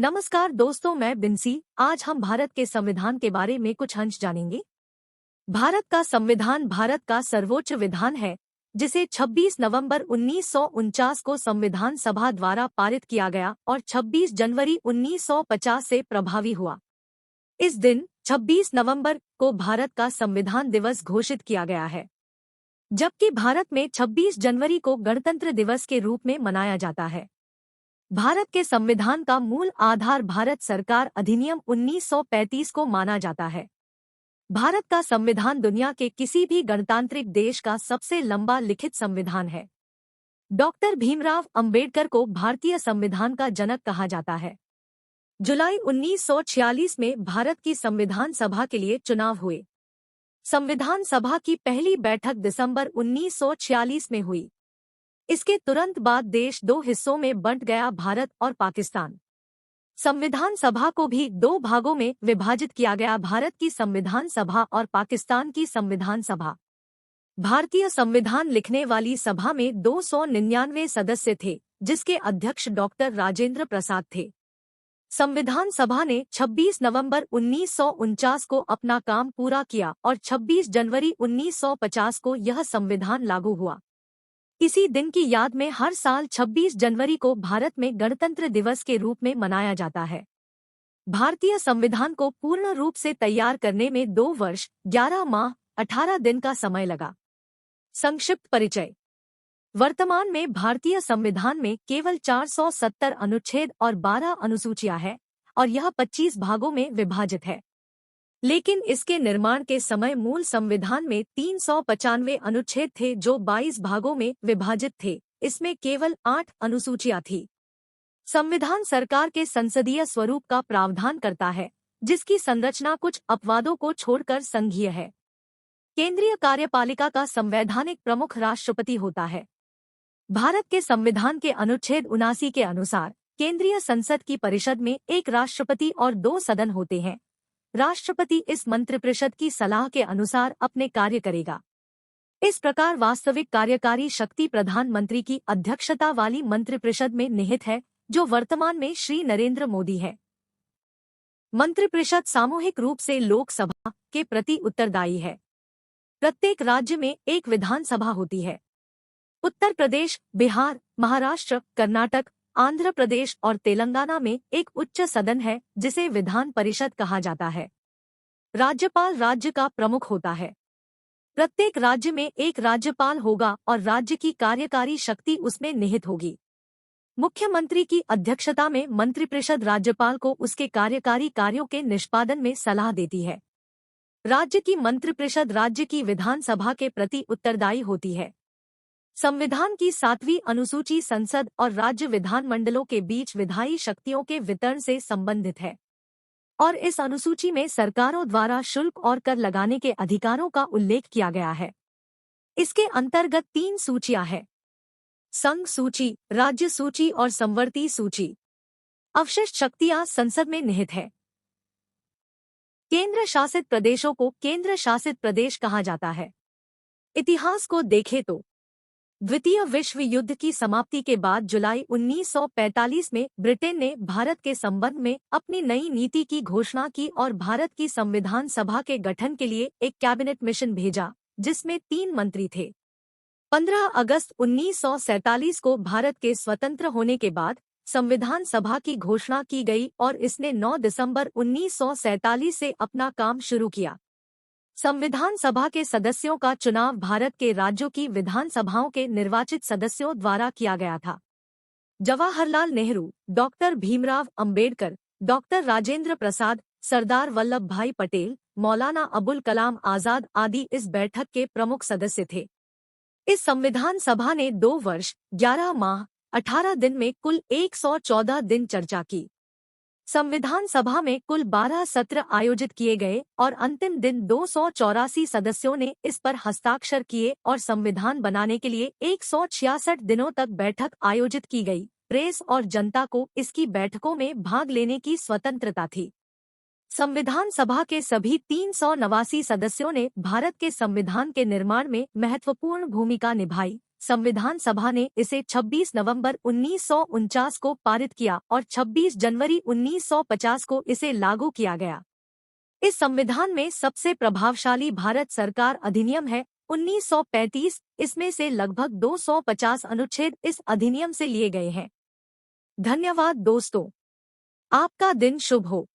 नमस्कार दोस्तों, मैं बिंसी। आज हम भारत के संविधान के बारे में कुछ अंश जानेंगे। भारत का संविधान भारत का सर्वोच्च विधान है, जिसे 26 नवंबर 1949 को संविधान सभा द्वारा पारित किया गया और 26 जनवरी 1950 से प्रभावी हुआ। इस दिन 26 नवंबर को भारत का संविधान दिवस घोषित किया गया है, जबकि भारत में 26 जनवरी को गणतंत्र दिवस के रूप में मनाया जाता है। भारत के संविधान का मूल आधार भारत सरकार अधिनियम 1935 को माना जाता है। भारत का संविधान दुनिया के किसी भी गणतांत्रिक देश का सबसे लंबा लिखित संविधान है। डॉक्टर भीमराव अंबेडकर को भारतीय संविधान का जनक कहा जाता है। जुलाई 1946 में भारत की संविधान सभा के लिए चुनाव हुए। संविधान सभा की पहली बैठक दिसंबर 1946 में हुई। इसके तुरंत बाद देश दो हिस्सों में बंट गया, भारत और पाकिस्तान। संविधान सभा को भी दो भागों में विभाजित किया गया, भारत की संविधान सभा और पाकिस्तान की संविधान सभा। भारतीय संविधान लिखने वाली सभा में 299 सदस्य थे, जिसके अध्यक्ष डॉक्टर राजेंद्र प्रसाद थे। संविधान सभा ने 26 नवंबर 1949 को अपना काम पूरा किया और 26 जनवरी 1950 को यह संविधान लागू हुआ। इसी दिन की याद में हर साल 26 जनवरी को भारत में गणतंत्र दिवस के रूप में मनाया जाता है। भारतीय संविधान को पूर्ण रूप से तैयार करने में 2 वर्ष, 11 माह, 18 दिन का समय लगा। संक्षिप्त परिचय। वर्तमान में भारतीय संविधान में केवल 470 अनुच्छेद और 12 अनुसूचियां हैं और यह 25 भागों में विभाजित है। लेकिन इसके निर्माण के समय मूल संविधान में 395 अनुच्छेद थे, जो 22 भागों में विभाजित थे। इसमें केवल 8 अनुसूचियां थी। संविधान सरकार के संसदीय स्वरूप का प्रावधान करता है, जिसकी संरचना कुछ अपवादों को छोड़कर संघीय है। केंद्रीय कार्यपालिका का संवैधानिक प्रमुख राष्ट्रपति होता है। भारत के संविधान के अनुच्छेद 79 के अनुसार केंद्रीय संसद की परिषद में एक राष्ट्रपति और 2 सदन होते हैं। राष्ट्रपति इस मंत्रिपरिषद की सलाह के अनुसार अपने कार्य करेगा। इस प्रकार वास्तविक कार्यकारी शक्ति प्रधानमंत्री की अध्यक्षता वाली मंत्रिपरिषद में निहित है, जो वर्तमान में श्री नरेंद्र मोदी है। मंत्रिपरिषद सामूहिक रूप से लोकसभा के प्रति उत्तरदायी है। प्रत्येक राज्य में एक विधानसभा होती है। उत्तर प्रदेश, बिहार, महाराष्ट्र, कर्नाटक, आंध्र प्रदेश और तेलंगाना में एक उच्च सदन है, जिसे विधान परिषद कहा जाता है। राज्यपाल राज्य का प्रमुख होता है। प्रत्येक राज्य में एक राज्यपाल होगा और राज्य की कार्यकारी शक्ति उसमें निहित होगी। मुख्यमंत्री की अध्यक्षता में मंत्रिपरिषद राज्यपाल को उसके कार्यकारी कार्यों के निष्पादन में सलाह देती है। राज्य की मंत्रिपरिषद राज्य की विधानसभा के प्रति उत्तरदायी होती है। संविधान की 7वीं अनुसूची संसद और राज्य विधानमंडलों के बीच विधायी शक्तियों के वितरण से संबंधित है और इस अनुसूची में सरकारों द्वारा शुल्क और कर लगाने के अधिकारों का उल्लेख किया गया है। इसके अंतर्गत 3 सूचियां हैं: संघ सूची, राज्य सूची और समवर्ती सूची। अवशिष्ट शक्तियां संसद में निहित है। केंद्र शासित प्रदेशों को केंद्र शासित प्रदेश कहा जाता है। इतिहास को देखें तो द्वितीय विश्व युद्ध की समाप्ति के बाद जुलाई 1945 में ब्रिटेन ने भारत के संबंध में अपनी नई नीति की घोषणा की और भारत की संविधान सभा के गठन के लिए एक कैबिनेट मिशन भेजा, जिसमें 3 मंत्री थे। 15 अगस्त 1947 को भारत के स्वतंत्र होने के बाद संविधान सभा की घोषणा की गई और इसने 9 दिसंबर 1947 से अपना काम शुरू किया। संविधान सभा के सदस्यों का चुनाव भारत के राज्यों की विधानसभाओं के निर्वाचित सदस्यों द्वारा किया गया था। जवाहरलाल नेहरू, डॉक्टर भीमराव अंबेडकर, डॉक्टर राजेंद्र प्रसाद, सरदार वल्लभ भाई पटेल, मौलाना अबुल कलाम आजाद आदि इस बैठक के प्रमुख सदस्य थे। इस संविधान सभा ने 2 वर्ष, 11 माह, 18 दिन में कुल 114 दिन चर्चा की। संविधान सभा में कुल 12 सत्र आयोजित किए गए और अंतिम दिन 284 सदस्यों ने इस पर हस्ताक्षर किए और संविधान बनाने के लिए 166 दिनों तक बैठक आयोजित की गई। प्रेस और जनता को इसकी बैठकों में भाग लेने की स्वतंत्रता थी। संविधान सभा के सभी 389 सदस्यों ने भारत के संविधान के निर्माण में महत्वपूर्ण भूमिका निभाई। संविधान सभा ने इसे 26 नवंबर 1949 को पारित किया और 26 जनवरी 1950 को इसे लागू किया गया। इस संविधान में सबसे प्रभावशाली भारत सरकार अधिनियम है 1935। इसमें से लगभग 250 अनुच्छेद इस अधिनियम से लिए गए हैं। धन्यवाद दोस्तों। आपका दिन शुभ हो।